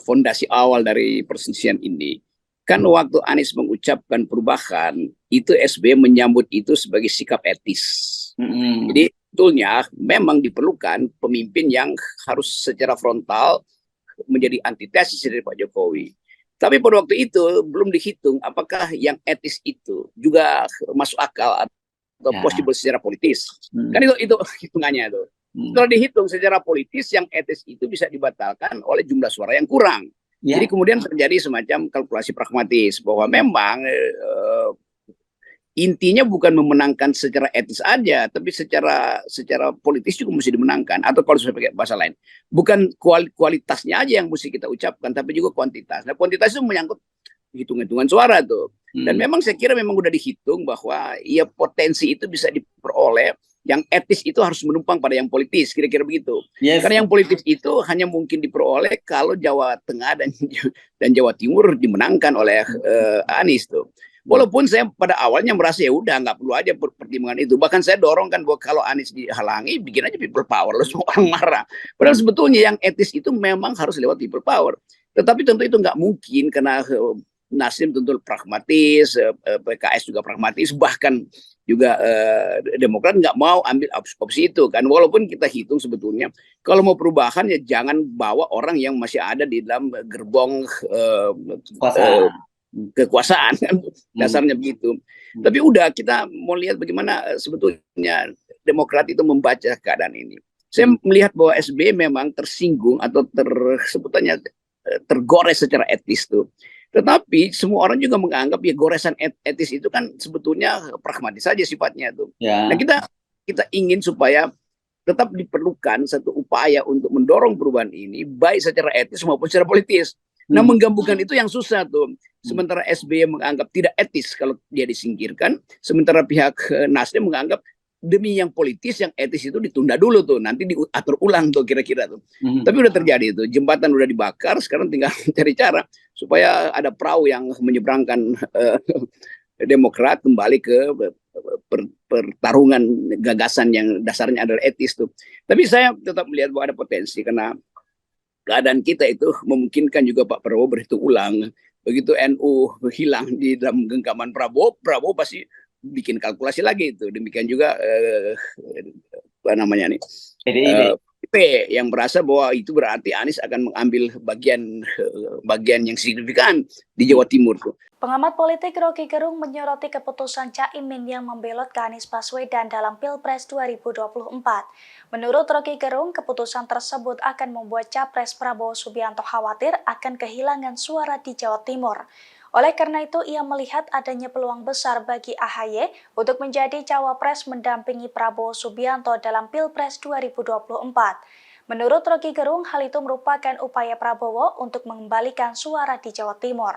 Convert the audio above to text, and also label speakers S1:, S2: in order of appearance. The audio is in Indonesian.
S1: fondasi awal dari perselisihan ini. Kan waktu Anies mengucapkan perubahan, itu SBY menyambut itu sebagai sikap etis. Jadi sebetulnya memang diperlukan pemimpin yang harus secara frontal menjadi antitesis dari Pak Jokowi. Tapi pada waktu itu belum dihitung apakah yang etis itu juga masuk akal atau possible secara politis. Kan itu hitungannya itu. Setelah dihitung secara politis, yang etis itu bisa dibatalkan oleh jumlah suara yang kurang. Jadi kemudian terjadi semacam kalkulasi pragmatis bahwa memang intinya bukan memenangkan secara etis aja, tapi secara politis juga mesti dimenangkan. Atau kalau saya pakai bahasa lain, bukan kualitasnya aja yang mesti kita ucapkan, tapi juga kuantitas. Nah, kuantitas itu menyangkut hitung-hitungan suara tuh. Dan memang saya kira memang udah dihitung bahwa ya potensi itu bisa diperoleh, yang etis itu harus menumpang pada yang politis, kira-kira begitu. Karena yang politis itu hanya mungkin diperoleh kalau Jawa Tengah dan Jawa Timur dimenangkan oleh Anies tuh. Walaupun saya pada awalnya merasa ya udah nggak perlu aja pertimbangan itu. Bahkan saya dorong kan bahwa kalau Anies dihalangi, bikin aja people power, lalu semua orang marah. Padahal sebetulnya yang etis itu memang harus lewat people power. Tetapi tentu itu nggak mungkin karena Nasdem tentu pragmatis, PKS juga pragmatis, bahkan juga Demokrat nggak mau ambil opsi itu kan. Walaupun kita hitung sebetulnya kalau mau perubahan ya jangan bawa orang yang masih ada di dalam gerbong kekuasaan kan, dasarnya begitu. Tapi udah kita mau lihat bagaimana sebetulnya Demokrat itu membaca keadaan ini. Saya melihat bahwa SBY memang tersinggung atau sebutannya tergores secara etis tuh. Tetapi semua orang juga menganggap ya goresan etis itu kan sebetulnya pragmatis saja sifatnya tuh. Nah kita ingin supaya tetap diperlukan satu upaya untuk mendorong perubahan ini baik secara etis maupun secara politis. Nah, menggabungkan itu yang susah tuh. Sementara SBY menganggap tidak etis kalau dia disingkirkan, sementara pihak Nasdem menganggap demi yang politis, yang etis itu ditunda dulu tuh, nanti diatur ulang tuh kira-kira tuh. Tapi udah terjadi itu, jembatan udah dibakar, sekarang tinggal cari cara supaya ada perahu yang menyeberangkan Demokrat kembali ke pertarungan gagasan yang dasarnya adalah etis tuh. Tapi saya tetap melihat bahwa ada potensi karena keadaan kita itu memungkinkan juga Pak Prabowo berhitung ulang. Begitu NU hilang di dalam genggaman Prabowo, Prabowo pasti bikin kalkulasi lagi itu. Demikian juga apa namanya nih, PDIP yang merasa bahwa itu berarti Anies akan mengambil bagian yang signifikan di Jawa Timur.
S2: Pengamat politik Rocky Gerung menyoroti keputusan Caimin yang membelot ke Anies Baswedan dalam Pilpres 2024. Menurut Rocky Gerung, keputusan tersebut akan membuat Capres Prabowo Subianto khawatir akan kehilangan suara di Jawa Timur. Oleh karena itu, ia melihat adanya peluang besar bagi AHY untuk menjadi cawapres mendampingi Prabowo Subianto dalam Pilpres 2024. Menurut Rocky Gerung, hal itu merupakan upaya Prabowo untuk mengembalikan suara di Jawa Timur.